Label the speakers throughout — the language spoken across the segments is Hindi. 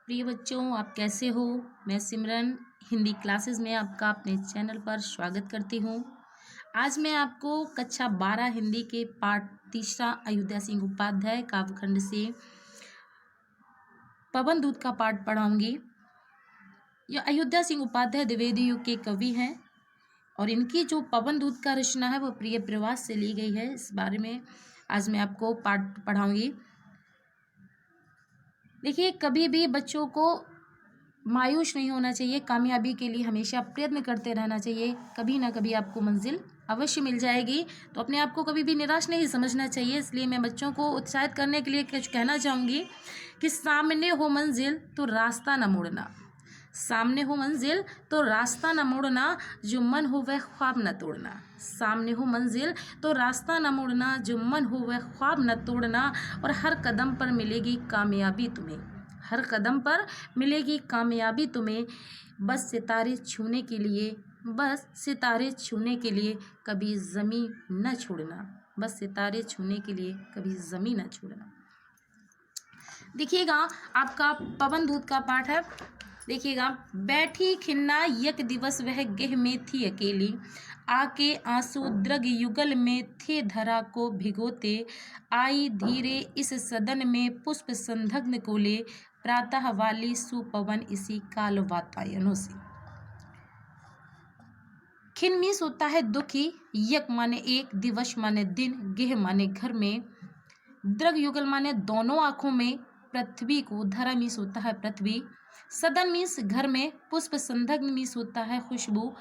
Speaker 1: प्रिय बच्चों, आप कैसे हो? मैं सिमरन हिंदी क्लासेस में आपका अपने चैनल पर स्वागत करती हूँ। आज मैं आपको कक्षा 12 हिंदी के पाठ तीसरा अयोध्या सिंह उपाध्याय काव्यखंड से पवन दूत का पाठ पढ़ाऊंगी। यह अयोध्या सिंह उपाध्याय द्विवेदी युग के कवि हैं और इनकी जो पवन दूत का रचना है वो प्रिय प्रवास से ली गई है। इस बारे में आज मैं आपको पाठ पढ़ाऊंगी। देखिए, कभी भी बच्चों को मायूस नहीं होना चाहिए। कामयाबी के लिए हमेशा प्रयत्न करते रहना चाहिए। कभी ना कभी आपको मंजिल अवश्य मिल जाएगी, तो अपने आप को कभी भी निराश नहीं समझना चाहिए। इसलिए मैं बच्चों को उत्साहित करने के लिए कुछ कहना चाहूँगी कि सामने हो मंजिल तो रास्ता न मोड़ना, सामने हो मंजिल तो रास्ता न मोड़ना, जो मन हो वह ख्वाब न तोड़ना। सामने हो मंजिल तो रास्ता न मोड़ना, जो मन हो वह ख्वाब न तोड़ना। और हर कदम पर मिलेगी कामयाबी तुम्हें, हर कदम पर मिलेगी कामयाबी तुम्हें। बस सितारे छूने के लिए, बस सितारे छूने के लिए कभी ज़मीं न छोड़ना, बस सितारे छूने के लिए कभी ज़मीं न छोड़ना। देखिएगा, आपका पवन दूत का पाठ है। देखिएगा, बैठी खिन्ना यक दिवस वह गेह में थी अकेली, आके आंसू द्रग युगल में थे धरा को भिगोते। आई धीरे इस सदन में पुष्प संदग्ध को ले, प्रातः वाली सुपवन इसी काल वातायनों से। खिन मीस होता है दुखी, यक माने एक, दिवस माने दिन, गेह माने घर में, द्रग युगल माने दोनों आंखों में, पृथ्वी को, धरा मीस होता है पृथ्वी, सदन मीस घर में, पुष्प संदग्ध मीस होता है खुशबू,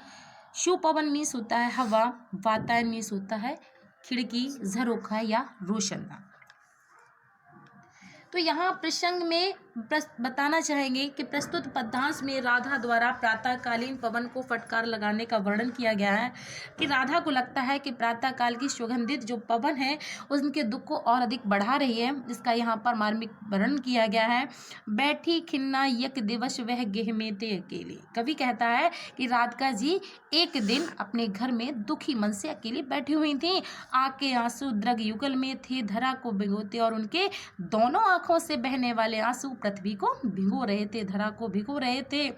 Speaker 1: सुपवन मीस होता है हवा, वातायन मीस होता है खिड़की, झरोखा या रोशनदान। तो यहाँ प्रसंग में बताना चाहेंगे कि प्रस्तुत पद्यांश में राधा द्वारा प्रातःकालीन पवन को फटकार लगाने का वर्णन किया गया है कि राधा को लगता है कि प्रातःकाल की सुगंधित जो पवन है उनके दुख को और अधिक बढ़ा रही है। इसका यहाँ पर मार्मिक वर्णन किया गया है। बैठी खिन्ना यक दिवस वह गेह में ते अकेली। कवि कहता है कि राधिका जी एक दिन अपने घर में दुखी मन से अकेली बैठी हुई थी। आके आंसू द्रग युगल में थे धरा को भिगोते, और उनके दोनों आंखों से बहने वाले आंसू पृथ्वी को भिगो रहे थे, धरा को भिगो रहे थे।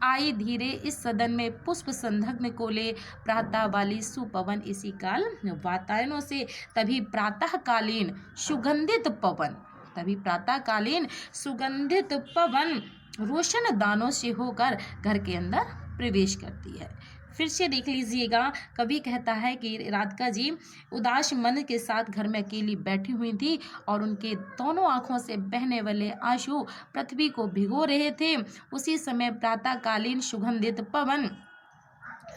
Speaker 1: आई धीरे इस सदन में पुष्प संदग्ध को ले, प्रातः वाली सुपवन इसी काल वातायनों से। तभी प्रातःकालीन सुगंधित पवन, तभी प्रातःकालीन सुगंधित पवन रोशन दानों से होकर घर के अंदर प्रवेश करती है। फिर से देख लीजिएगा, कवि कहता है कि राधिका जी उदास मन के साथ घर में अकेली बैठी हुई थी और उनके दोनों आंखों से बहने वाले आंसू पृथ्वी को भिगो रहे थे। उसी समय प्रातःकालीन सुगंधित पवन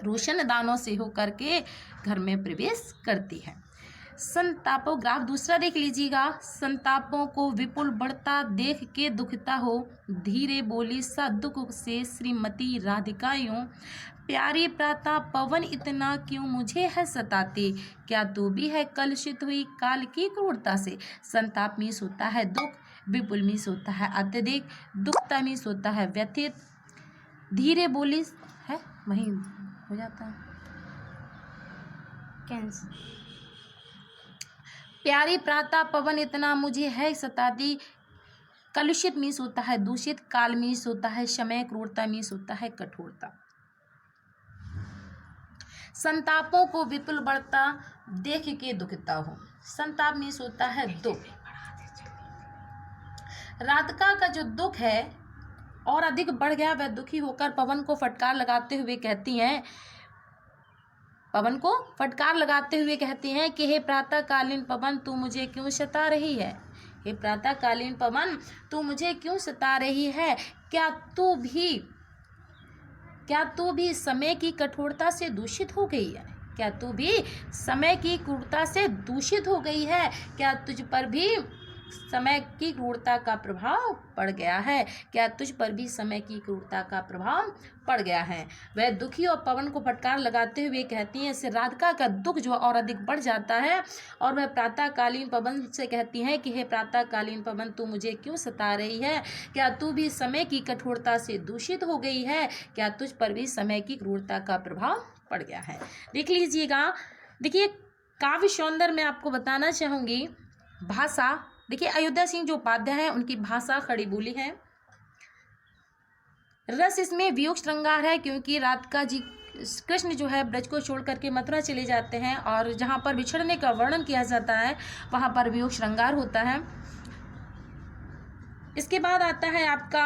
Speaker 1: रोशन दानों से होकर के घर में प्रवेश करती है। संतापों, ग्राफ दूसरा देख लीजिएगा। संतापों को विपुल बढ़ता देख के दुखता हो, धीरे बोली सा दुख से श्रीमती राधिका यूं, प्यारी प्रातः पवन इतना क्यों मुझे है सताती, क्या तू भी है कलुषित हुई काल की क्रूरता से। संताप मीस होता है दुख, विपुल मीस होता है अत्यधिक, दुखता मीस होता है व्यथित, धीरे बोली है वहीं हो जाता है कैंसिल। प्यारी प्रातः पवन इतना मुझे है सताती, कलुषित मीस होता है दूषित, काल मीस होता है समय, क्रूरता मीस होता है कठोरता। संतापों को विपुल बढ़ता देख के दुखता हो, संताप मीस होता है दुख। राधिका का जो दुख है और अधिक बढ़ गया, वह दुखी होकर पवन को फटकार लगाते हुए कहती हैं, पवन को फटकार लगाते हुए कहती हैं कि हे प्रातःकालीन पवन तू मुझे क्यों सता रही है, हे प्रातःकालीन पवन तू मुझे क्यों सता रही है। क्या तू भी समय की कठोरता से दूषित हो गई है, क्या तू भी समय की क्रूरता से दूषित हो गई है, क्या तुझ पर भी समय की क्रूरता का प्रभाव पड़ गया है, क्या तुझ पर भी समय की क्रूरता का प्रभाव पड़ गया है। वह दुखी और पवन को फटकार लगाते हुए कहती हैं। इससे राधिका का दुख जो और अधिक बढ़ जाता है और वह प्रातःकालीन पवन से कहती हैं कि हे प्रातःकालीन पवन तू मुझे क्यों सता रही है, क्या तू भी समय की कठोरता से दूषित हो गई है, क्या तुझ पर भी समय की क्रूरता का प्रभाव पड़ गया है। देख लीजिएगा, देखिए काव्य सौंदर्य में आपको बताना चाहूँगी भाषा। देखिए अयोध्या सिंह जो उपाध्याय हैं उनकी भाषा खड़ी बोली है। रस इसमें वियोग श्रृंगार है, क्योंकि राधिका जी कृष्ण जो है ब्रज को छोड़ करके मथुरा चले जाते हैं और जहाँ पर बिछड़ने का वर्णन किया जाता है वहाँ पर वियोग श्रृंगार होता है। इसके बाद आता है आपका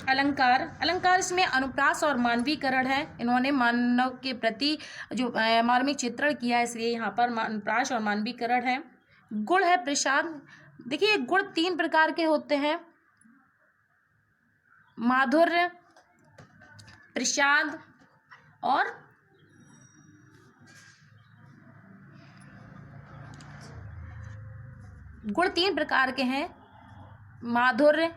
Speaker 1: अलंकार। अलंकार इसमें अनुप्रास और मानवीकरण है। इन्होंने मानव के प्रति जो मार्मिक चित्रण किया है, इसलिए यहाँ पर अनुप्रास और मानवीकरण है। गुण है प्रसाद। देखिए गुण 3 प्रकार के होते हैं, माधुर्य, प्रसाद और गुण 3 प्रकार के हैं, माधुर्य,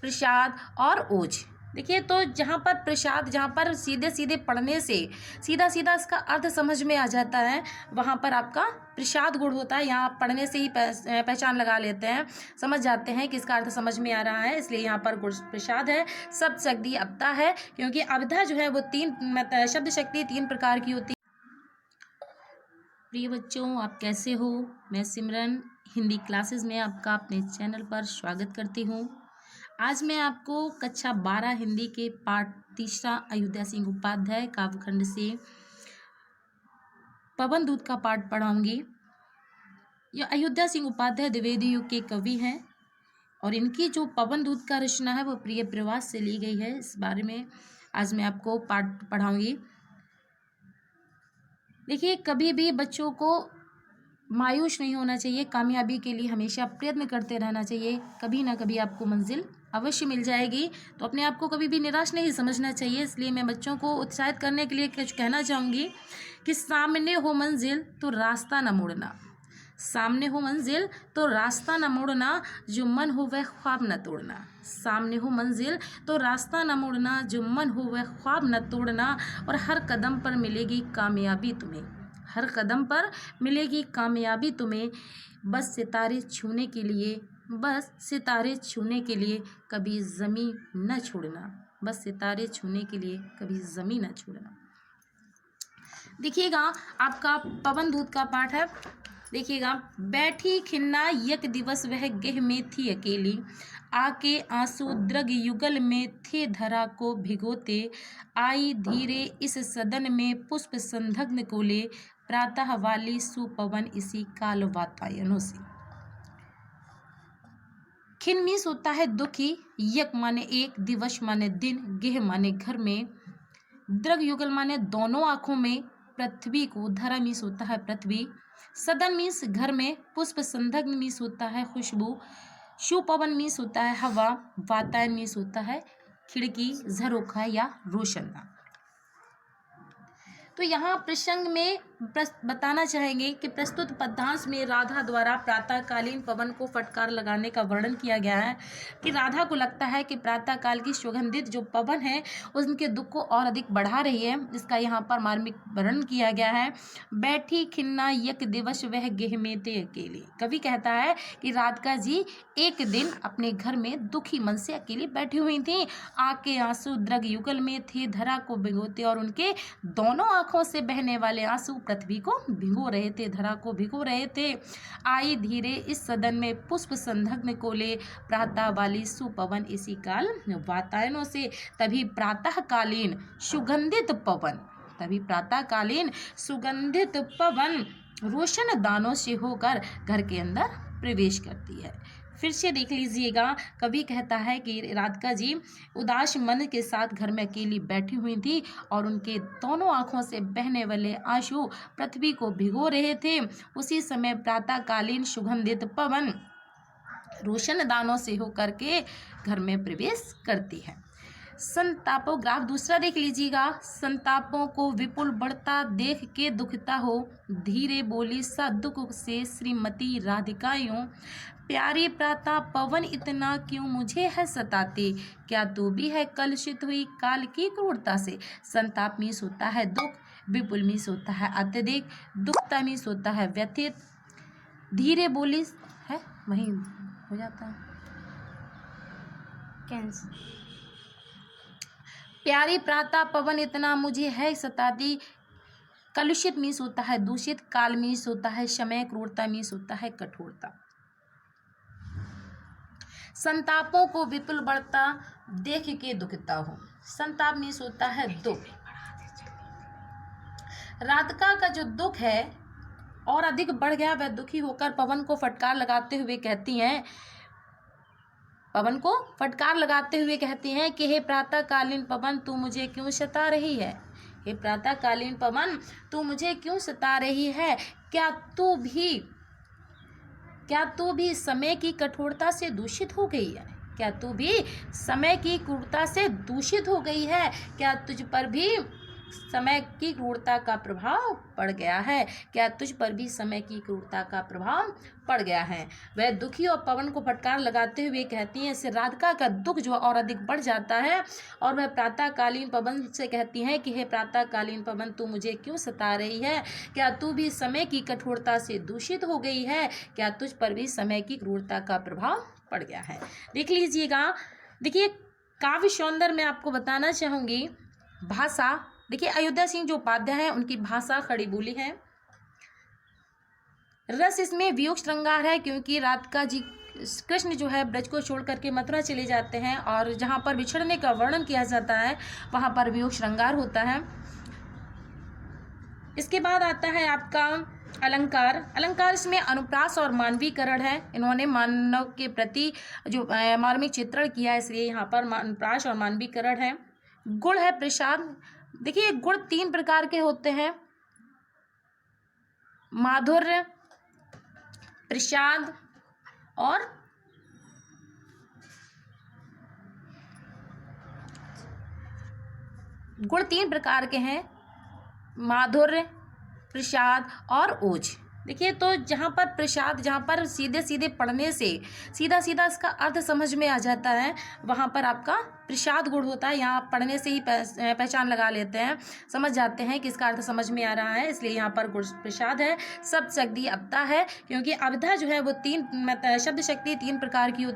Speaker 1: प्रसाद और ओज। देखिए तो जहाँ पर प्रसाद, जहाँ पर सीधे सीधे पढ़ने से सीधा सीधा इसका अर्थ समझ में आ जाता है, वहाँ पर आपका प्रसाद गुण होता है। यहाँ पढ़ने से ही पहचान लगा लेते हैं, समझ जाते हैं कि इसका अर्थ समझ में आ रहा है, इसलिए यहाँ पर गुण प्रसाद है। शब्द शक्ति अबधा है, क्योंकि अबधा जो है वो 3 शब्द शक्ति 3 प्रकार की होती है। प्रिय बच्चों, आप कैसे हो? मैं सिमरन हिंदी क्लासेस में आपका अपने चैनल पर स्वागत करती हूँ। आज मैं आपको कक्षा 12 हिंदी के पाठ 3 अयोध्या सिंह उपाध्याय काव्यखंड से पवन दूत का पाठ पढ़ाऊंगी। यह अयोध्या सिंह उपाध्याय द्विवेदी युग के कवि हैं और इनकी जो पवन दूत का रचना है वो प्रिय प्रवास से ली गई है। इस बारे में आज मैं आपको पाठ पढ़ाऊंगी। देखिए कभी भी बच्चों को मायूस नहीं होना चाहिए, कामयाबी के लिए हमेशा प्रयत्न करते रहना चाहिए। कभी ना कभी आपको मंजिल अवश्य मिल जाएगी, तो अपने आप को कभी भी निराश नहीं समझना चाहिए। इसलिए मैं बच्चों को उत्साहित करने के लिए कुछ कहना चाहूँगी कि सामने हो मंजिल तो रास्ता न मोड़ना, सामने हो मंजिल तो रास्ता न मोड़ना, जो मन हो वह ख्वाब न तोड़ना। सामने हो मंजिल तो रास्ता न मोड़ना, जो मन हो वह ख्वाब न तोड़ना, और हर कदम पर मिलेगी कामयाबी तुम्हें, हर कदम पर मिलेगी कामयाबी तुम्हें। बस सितारे छूने के लिए, बस सितारे छूने के लिए कभी ज़मीं न छोड़ना, बस सितारे छूने के लिए कभी ज़मीं न छोड़ना। देखिएगा आपका पवन दूत का पाठ है। देखिएगा, बैठी खिन्ना यक दिवस वह गेह में थी अकेली, आके आंसू द्रग युगल में थे धरा को भिगोते, आई धीरे इस सदन में पुष्प संधग्न को ले, प्रातः वाली सुपवन इसी काल वातायनों से। खिन मीस होता है दुखी, यक माने एक, दिवस माने दिन, गेह माने घर में, द्रग युगल माने दोनों आंखों में, पृथ्वी को, धरा मीस होता है पृथ्वी, सदन मीस घर में, पुष्प संधग्न मीस होता है खुशबू, सुपवन मीस होता है हवा, वातायन मीस होता है खिड़की, झरोखा या रोशनदान। तो यहाँ प्रसंग में बताना चाहेंगे कि प्रस्तुत पद्यांश में राधा द्वारा प्रातःकालीन पवन को फटकार लगाने का वर्णन किया गया है कि राधा को लगता है कि प्रातःकाल की सुगंधित जो पवन है उनके दुख को और अधिक बढ़ा रही है। इसका यहाँ पर मार्मिक वर्णन किया गया है। बैठी खिन्ना यक दिवस वह गेह में ते अकेली। कवि कहता है कि राधिका जी एक दिन अपने घर में दुखी मन से अकेली बैठी हुई थी, आके आंसू द्रग युगल में थे धरा को भिगोते, और उनके दोनों आंखों से बहने वाले आंसू पृथ्वी को भिगो रहे थे, धरा को भिगो रहे थे। आई धीरे इस सदन में पुष्प संधग्न को ले, प्रातः वाली सुपवन इसी काल वातायनों से। तभी प्रातःकालीन सुगंधित पवन, तभी प्रातःकालीन सुगंधित पवन रोशन दानों से होकर घर के अंदर प्रवेश करती है। फिर से देख लीजिएगा, कवि कहता है कि राधिका जी उदास मन के साथ घर में अकेली बैठी हुई थी और उनके दोनों आंखों से बहने वाले आंसू पृथ्वी को भिगो रहे थे। उसी समय प्रातःकालीन सुगंधित पवन रोशन दानों से होकर के घर में प्रवेश करती है। संतापों, ग्राफ दूसरा देख लीजिएगा। संतापों को विपुल बढ़ता देख के दुखता हो, धीरे बोली सा दुख से श्रीमती राधिकाओं, प्यारी प्रातः पवन इतना क्यों मुझे है सताते, क्या तू भी है कलुषित हुई काल की क्रूरता से। संताप मीस होता है दुख, विपुल मीस होता है अत्यधिक, दुखता मीस होता है व्यथित, धीरे बोली है वहीं हो जाता है कैंसर। प्यारी प्रातः पवन इतना मुझे है सताती, कलुषित मीस होता है दूषित, काल मीस होता है समय, क्रूरता मीस होता है कठोरता। संतापों को विपुल बढ़ता देख के दुखता हूँ। संताप मीन्स होता है दुख। राधिका का जो दुख है और अधिक बढ़ गया, वह दुखी होकर पवन को फटकार लगाते हुए कहती हैं, पवन को फटकार लगाते हुए कहती हैं कि हे प्रातःकालीन पवन, तू मुझे क्यों सता रही है। हे प्रातःकालीन पवन, तू मुझे क्यों सता रही है। क्या तू भी समय की कठोरता से दूषित हो गई है। क्या तू भी समय की क्रूरता से दूषित हो गई है। क्या तुझ पर भी समय की क्रूरता का प्रभाव पड़ गया है। क्या तुझ पर भी समय की क्रूरता का प्रभाव पड़ गया है। वह दुखी और पवन को फटकार लगाते हुए कहती हैं। इससे राधिका का दुख जो और अधिक बढ़ जाता है और वह प्रातःकालीन पवन से कहती हैं कि हे प्रातःकालीन पवन, तू मुझे क्यों सता रही है। क्या तू भी समय की कठोरता से दूषित हो गई है। क्या तुझ पर भी समय की क्रूरता का प्रभाव पड़ गया है। देख लीजिएगा, देखिए काव्य सौंदर्य में आपको बताना चाहूँगी। भाषा देखिए, अयोध्या सिंह जो उपाध्याय हैं उनकी भाषा खड़ी बोली है। रस इसमें वियोग श्रृंगार है, क्योंकि राधिका जी कृष्ण जो है ब्रज को छोड़ करके मथुरा चले जाते हैं और जहाँ पर बिछड़ने का वर्णन किया जाता है वहाँ पर वियोग श्रृंगार होता है। इसके बाद आता है आपका अलंकार। अलंकार इसमें अनुप्रास और मानवीकरण है। इन्होंने मानव के प्रति जो मार्मिक चित्रण किया है, इसलिए यहाँ पर अनुप्रास और मानवीकरण है। गुण है प्रसाद। देखिए गुण 3 प्रकार के होते हैं, माधुर्य, प्रसाद और गुण 3 प्रकार के हैं, माधुर्य, प्रसाद और ओज। देखिए तो जहाँ पर प्रसाद, जहाँ पर सीधे सीधे पढ़ने से सीधा सीधा इसका अर्थ समझ में आ जाता है, वहाँ पर आपका प्रसाद गुण होता है। यहाँ पढ़ने से ही पहचान लगा लेते हैं, समझ जाते हैं कि इसका अर्थ समझ में आ रहा है, इसलिए यहाँ पर गुण प्रसाद है। शब्द शक्ति अवधा है, क्योंकि अवधा जो है वो 3 शब्द शक्ति 3 प्रकार की होती है।